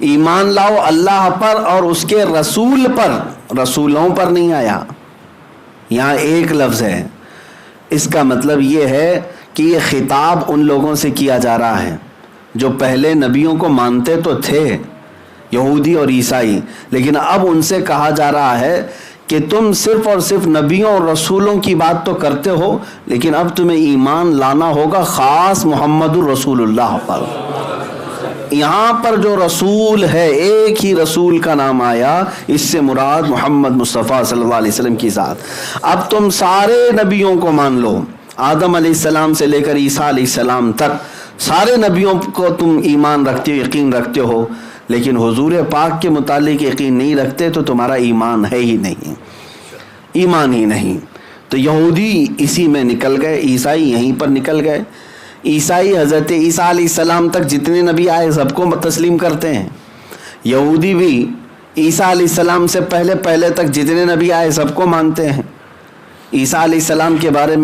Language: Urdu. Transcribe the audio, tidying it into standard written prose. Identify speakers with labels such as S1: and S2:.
S1: ایمان لاؤ اللہ پر اور اس کے رسول پر، رسولوں پر نہیں آیا. یہاں ایک لفظ ہے. اس کا مطلب یہ ہے کہ یہ خطاب ان لوگوں سے کیا جا رہا ہے جو پہلے نبیوں کو مانتے تو تھے، یہودی اور عیسائی، لیکن اب ان سے کہا جا رہا ہے کہ تم صرف اور صرف نبیوں اور رسولوں کی بات تو کرتے ہو، لیکن اب تمہیں ایمان لانا ہوگا خاص محمد الرسول اللہ پر. یہاں پر جو رسول ہے، ایک ہی رسول کا نام آیا، اس سے مراد محمد مصطفیٰ صلی اللہ علیہ وسلم کی ذات. اب تم سارے نبیوں کو مان لو، آدم علیہ السلام سے لے کر عیسیٰ علیہ السلام تک سارے نبیوں کو تم ایمان رکھتے ہو، یقین رکھتے ہو، لیکن حضور پاک کے متعلق یقین نہیں رکھتے تو تمہارا ایمان ہے ہی نہیں، ایمان ہی نہیں. تو یہودی اسی میں نکل گئے، عیسائی یہیں پر نکل گئے. عیسائی حضرت عیسیٰ علیہ السلام تک جتنے نبی آئے سب کو تسلیم کرتے ہیں. یہودی بھی عیسیٰ علیہ السلام سے پہلے تک جتنے نبی آئے سب کو مانتے ہیں. عیسیٰ علیہ السلام کے بارے میں